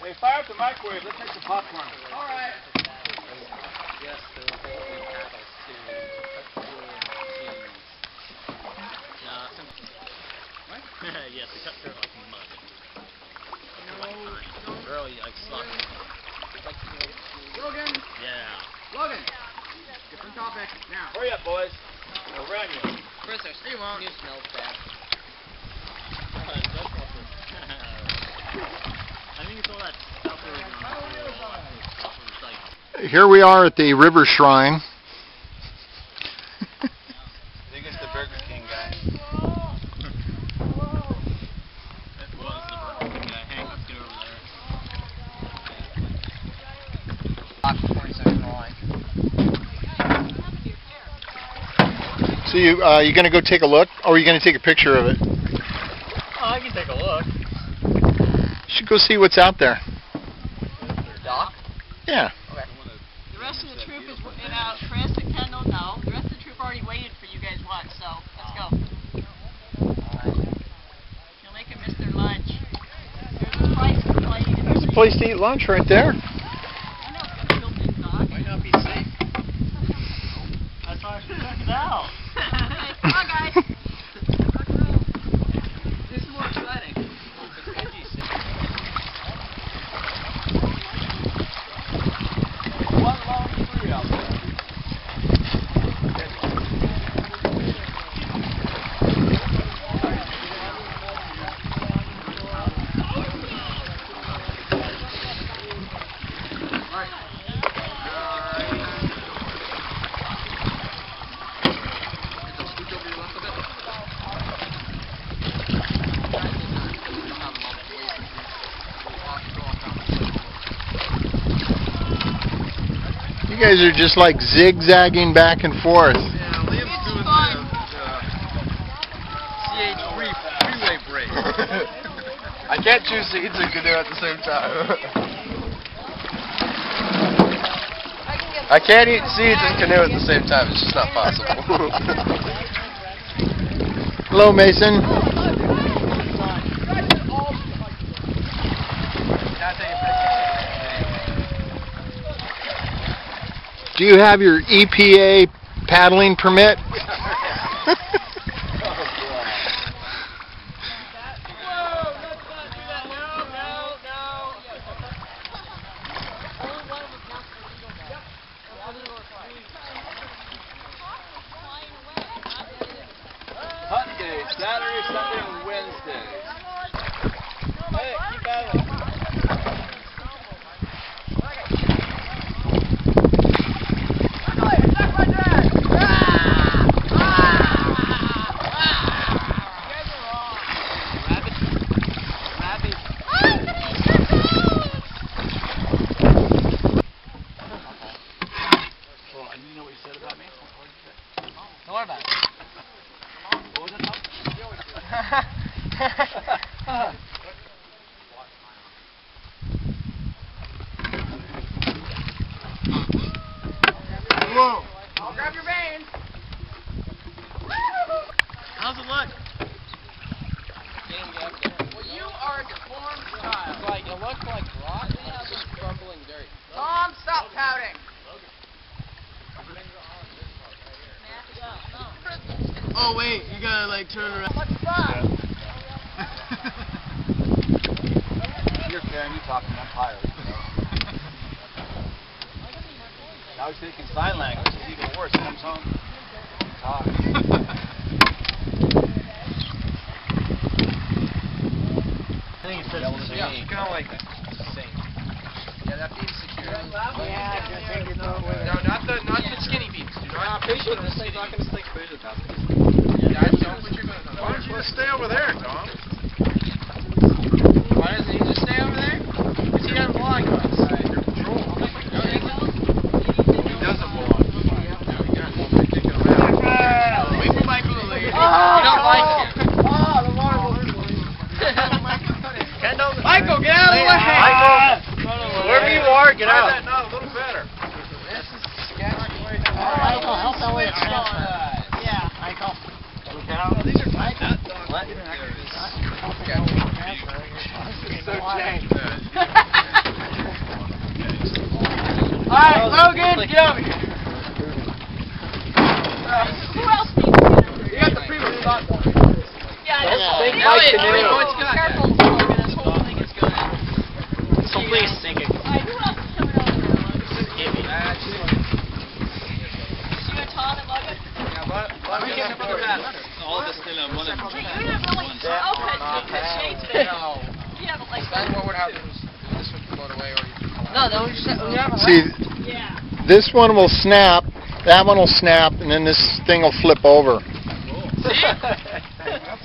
Hey, fire up the microwave. Let's make some popcorn. All right. Yes, there will be paddles to cut through cheese. What? Yes, to cut through like mud. No. Really, like sloppy. Logan. Yeah. Logan. Different topic now. Hurry up, boys. We'll run you. Chris, you won't. You smell bad. I think it's all that stuff like. Here we are at the river shrine. I think it's the Burger King guy. That was the Burger King guy. Hank, let's get over there. 20-second line. So you going to go take a look, or are you going to take a picture of it? Oh, I can take a look. You should go see what's out there. Doc? Yeah. Okay. The rest of the troop is, Chris and Kendall, no. The rest of the troop already waited for you guys once, so let's go. You'll make them miss their lunch. There's a place to play. There's a place to eat lunch right there. I know it's got built in, Doc. Might not be safe. That's why I should check it out. Okay, come on, guys. This is more exciting. One long tree out there. You guys are just like zigzagging back and forth. Yeah, Liam's doing the CH freeway break. I can't choose seeds and canoe at the same time. I can't eat seeds and canoe at the same time. It's just not possible. Hello, Mason. Do you have your EPA paddling permit? Hunt days, Saturday, Sunday, and Wednesday. Hey, keep paddling. Don't worry about it. Whoa! I'll grab your vein. How's it look? Well, you are a deformed child. Like, it looks like rock, and it's just crumbling dirt. Tom, stop pouting. Oh, wait, you gotta, like, turn around. What's that? You're fair and you talking, I'm tired. Now he's taking sign language, it's even worse. He comes home, talk. I think it says the same. Yeah, kind of like that. Yeah, that beam's secure. No, not the skinny beams. Do not fish with this thing's not going to stick fish with that. Yeah, don't put your gun on. Why don't you just stay over there, Tom? Why doesn't he just stay over there? Because he doesn't belong to us. You're patrol. He doesn't belong. Wait for Michael to leave. Oh, You don't like him. Oh, the water was Kendall, Michael, get out of the way! Michael! Wherever you are, get out. Try that knot a little better. This is sketchy. Michael, help that way it's going. Yeah, Michael. These are tight. What? So changed. Alright, Logan, get over here. Who else needs to get over You here? got the previous spot though. Yeah, this whole Big thing. Mike Elliot, Canoe. careful, Logan, this whole thing is good. This whole thing is sinking. Alright, who else is coming over there, Logan? You and Tom and Logan? All of us in a one. Hey, you didn't really because Shane's been. You haven't like. What would happen is this would float away or you No, that was just. See, Yeah. this one will snap, that one will snap, and then this thing will flip over. That's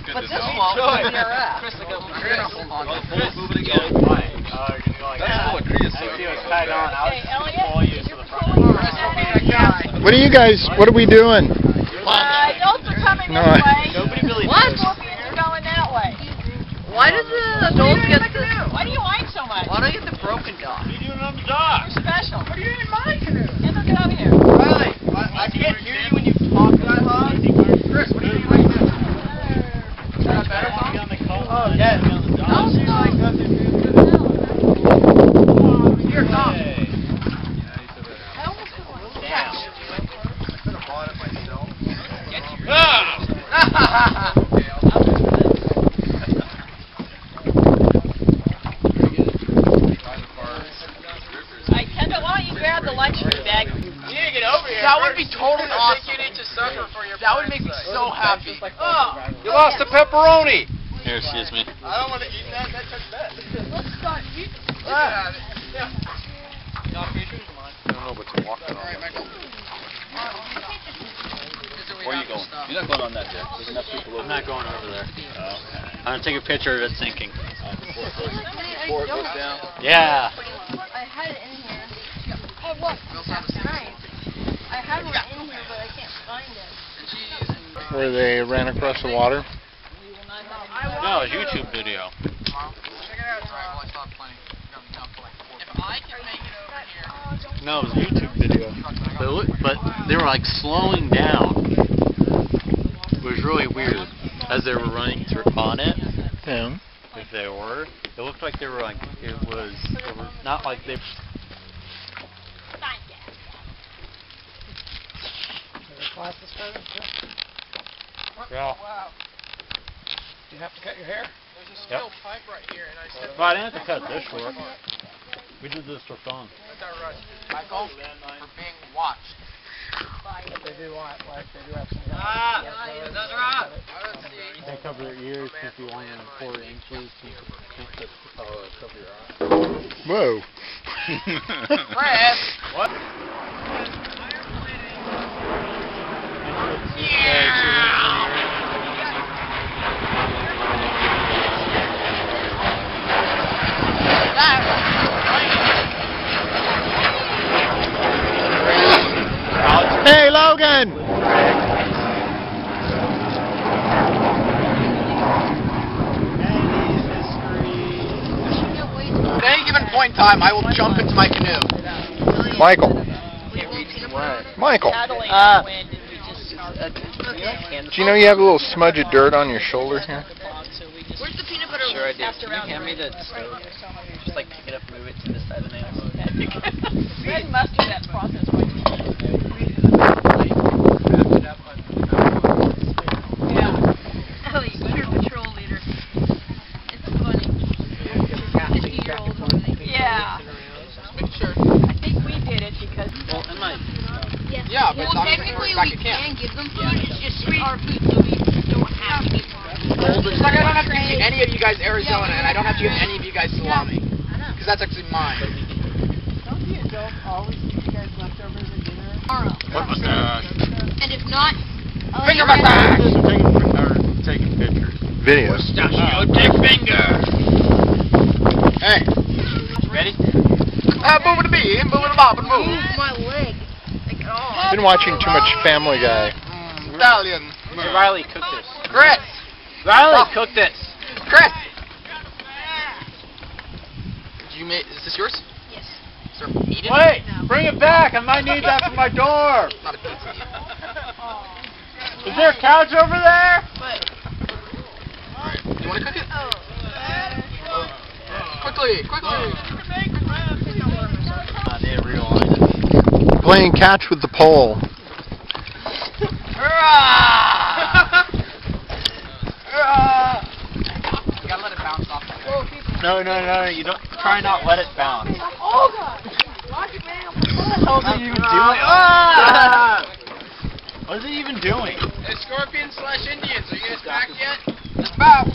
good But to this know. won't. Chris, I got one. You're gonna hold on. Move it again. That's full of creosote. Hey, Elliot, is your patrolling What are you guys, what are we doing? adults are coming No, this I- way. What? Scorpions are going that way. Why does the adults get the... Why do you whine so much? Why do I get the broken dog? You're special. What are you in my canoe? Kendall, get over here. Riley, I can't hear you when you talk that loud. Chris, what are you doing in my canoe? Is that better, Tom? Oh, yeah. Here, Tom. Alright, Kendall, why don't you grab the lunch bag? You need to get over here. That would be totally awesome. You need to suffer for your that would make me so happy. Oh, You lost the pepperoni. Here, excuse me. I don't want to eat that. That took that. Let's start. You, Yeah. I don't know, but to walk on it. Where are you going? You're not going on that deck. There's enough people over. I'm not going over there. I'm gonna take a picture of it sinking. Before it goes down. Yeah. I had it in here. Oh, look. Nice. I had one in here, but I can't find it. Where they ran across the water? No, it's a YouTube video. Check it out. Well, I still have plenty. If I can make it over here. No, it was a YouTube video. But they were like slowing down. It was really weird as they were running through on it. Yeah. If they were, it looked like they were like they were not like they. Yeah. Wow. Do you have to cut your hair? There's a steel pipe right here, and I said. Well, I didn't have to cut this short. We did this for fun. That's our rush. Michael, for being watched. They do want, like, they do have some. that's right. They cover their ears if you want 4 inches. You can cover your eyes. Whoa. Chris! What? Hey, Logan! At any given point in time, I will jump into my canoe. Michael. Michael. Paddling in the wind, and we just started. Do you know you have a little smudge of dirt on your shoulder here? Where's the peanut butter? Sure I do. After Can you round hand me three. the stove? Just like pick it up, move it to this side of the nails. Fred must do that process right. Yeah. Ellie, you're patrol leader. It's funny. 50-year-old woman. Yeah. Sure. I think we did it because. Well, it might. Yes. Yeah, but well, technically we can give them food. It's just our food, so we don't have to give them. It's like I don't have to give any of you guys Arizona, and I don't have to give any of you guys salami. Because that's actually mine. Don't the adults always give you guys leftovers at dinner? What was that? And if not, Finger my back! Taking pictures. Videos. Dick finger. Hey. Ready? Move it to me, move it to Bob, and move. my leg. Like, oh. Been watching too much Family Guy. Stallion. Hey, Riley, cook this. Chris! Riley, cook this. Chris! Is this yours? Yes. Is there meat in it? Wait, bring it back. I might need that for my door. Not a pizza. Is there a couch over there? You want to cook it? Quickly! They realize it. Playing catch with the pole. You gotta let it bounce off. No, you don't. Try not let it bounce. Oh God! Watch it, man. What is it even doing? Ah! What is it even doing? Hey, Scorpions/Indians, are you guys back yet? Just about.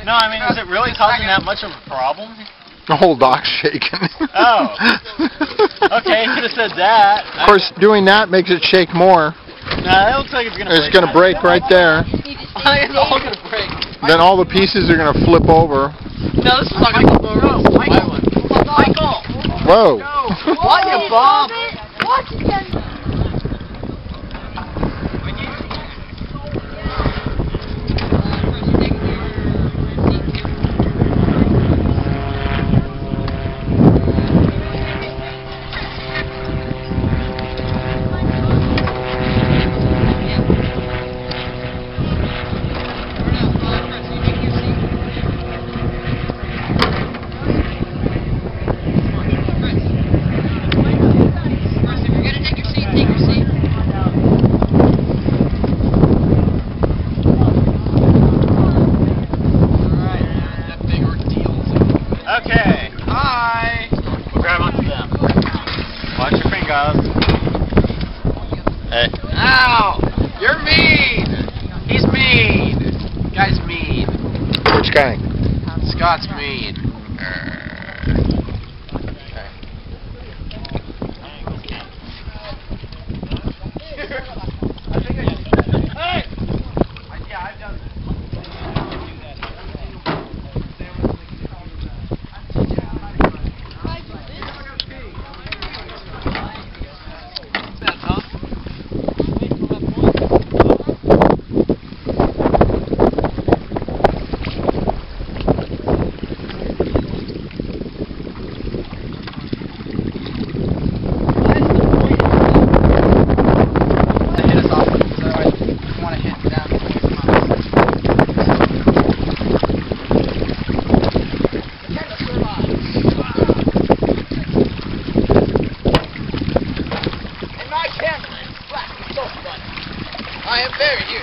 No, I mean, is it really causing that much of a problem? The whole dock's shaking. Oh. Okay, you could have said that. Of course, doing that makes it shake more. Nah, that looks like it's gonna break. It's going to break right there. It's all gonna break. Then all the pieces are going to flip over. No, this is not gonna go over. Michael! Whoa. What, you bum? Watch it, Ken. Okay. Hi. We'll grab onto them. Watch your fingers. Hey. Ow! You're mean! He's mean! Guy's mean. Which guy? Scott's mean. I am very here.